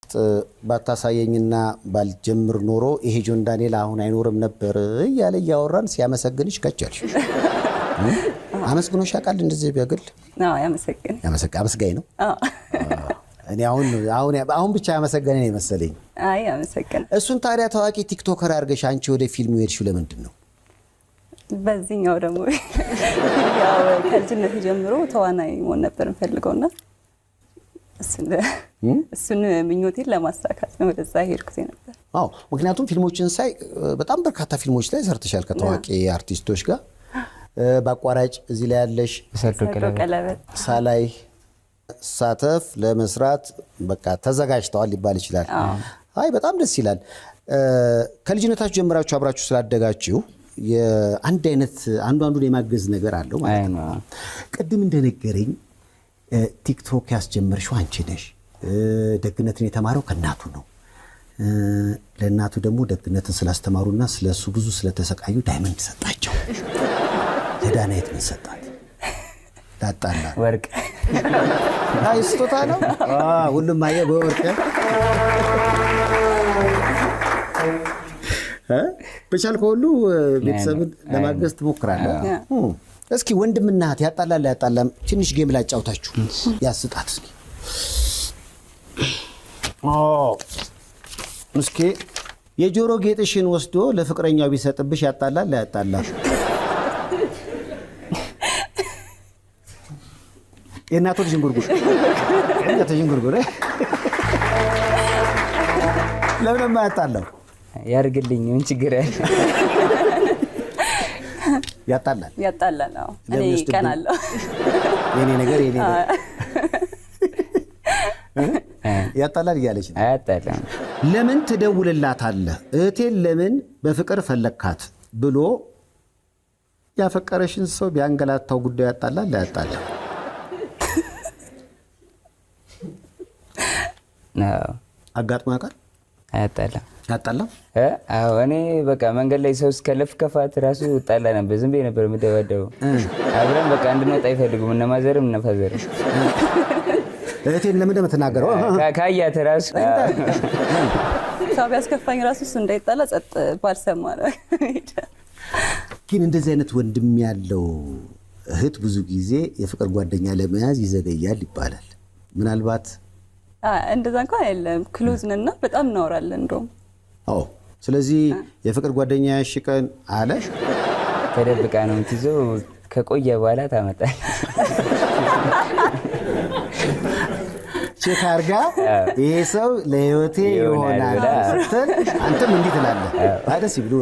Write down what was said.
ውስጥ ባታሳየኝና ባልጀምር ኖሮ ይሄ ጆን ዳንኤል አሁን አይኖርም ነበር እያለ ያወራን ሲያመሰግንሽ ከቻልሽ አመስግኖሽ ያውቃል እንደዚህ ቢያገል? አዎ አመስጋኝ ነው። እኔ አሁን ብቻ ያመሰገነኝ ነው መሰለኝ። አይ አመሰግን። እሱን ታዲያ ታዋቂ ቲክቶከር አድርገሽ አንቺ ወደ ፊልሙ ሄድሽው ለምንድን ነው? በዚህኛው ደግሞ ያው ከልጅነት ጀምሮ ተዋናይ መሆን ነበር እንፈልገውና እሱን ምኞቴን ለማሳካት ነው ወደዛ ሄድኩት ነበር። አዎ ምክንያቱም ፊልሞችን ሳይ በጣም በርካታ ፊልሞች ላይ ሰርተሻል ከታዋቂ አርቲስቶች ጋር። በአቋራጭ እዚህ ላይ ያለሽ ሰርቶ ቀለበት ሳላይ ሳተፍ ለመስራት በቃ ተዘጋጅተዋል ሊባል ይችላል። አይ በጣም ደስ ይላል። ከልጅነታችሁ ጀምራችሁ አብራችሁ ስላደጋችሁ የአንድ አይነት አንዱን የማገዝ ነገር አለው ማለት ነው። ቅድም እንደነገረኝ ቲክቶክ ያስጀመርሽው አንቺ ነሽ። ደግነትን የተማረው ከእናቱ ነው። ለእናቱ ደግሞ ደግነትን ስላስተማሩና ስለሱ ብዙ ስለተሰቃዩ ዳይመንድ ሰጣቸው። ለዳናይት ምን ሰጣት? ዳጣና ወርቅ። አይ ስጦታ ነው። ሁሉም አየ በወርቅ በቻልከው ሁሉ ቤተሰብን ለማገዝ ትሞክራለህ። እስኪ ወንድምና እህት ያጣላል ያጣላም ትንሽ ጌም ላጫውታችሁ። ያስጣት እስኪ እስኪ የጆሮ ጌጥሽን ወስዶ ለፍቅረኛው ቢሰጥብሽ ያጣላል ያጣላም? የእናቱ ጅንጉርጉር ለምን ማያጣላው? ያርግልኝ ምን ችግር ያለ? ያጣላል። አዎ እኔ ቀናለሁ። የኔ ነገር ያጣላል እያለች ነው። አያጣላም። ለምን ትደውልላታለህ እህቴን ለምን በፍቅር ፈለካት ብሎ ያፈቀረሽን ሰው ቢያንገላታው ጉዳይ ያጣላል አያጣላም? አጋጥሞ ያውቃል? አያጣላም። አዎ እኔ በቃ መንገድ ላይ ሰው እስከለፍ ከፋት ራሱ ጣላ ነበር። ዝም ብዬ ነበር የምደባደበው። አብረን በቃ እንድንወጣ አይፈልጉም እነ ማዘርም እነ ፋዘርም። እህቴን ለምን እንደምትናገረው ካያት ራሱ ሰው ቢያስከፋኝ ራሱ እሱ እንዳይጣላ ጸጥ ባልሰማ ነው። ግን እንደዚህ አይነት ወንድም ያለው እህት ብዙ ጊዜ የፍቅር ጓደኛ ለመያዝ ይዘገያል ይባላል። ምናልባት እንደዛ እንኳን አይደለም። ክሎዝ ነንና በጣም እናወራለን እንደውም። አዎ ስለዚህ የፍቅር ጓደኛ ያሽቀን አለ ተደብቃ ነው የምትይዘው። ከቆየ በኋላ ታመጣል። ቼክ አድርጋ ይሄ ሰው ለህይወቴ ይሆናል ስትል አንተም እንዲህ ትላለህ። አይደስ ይብሉ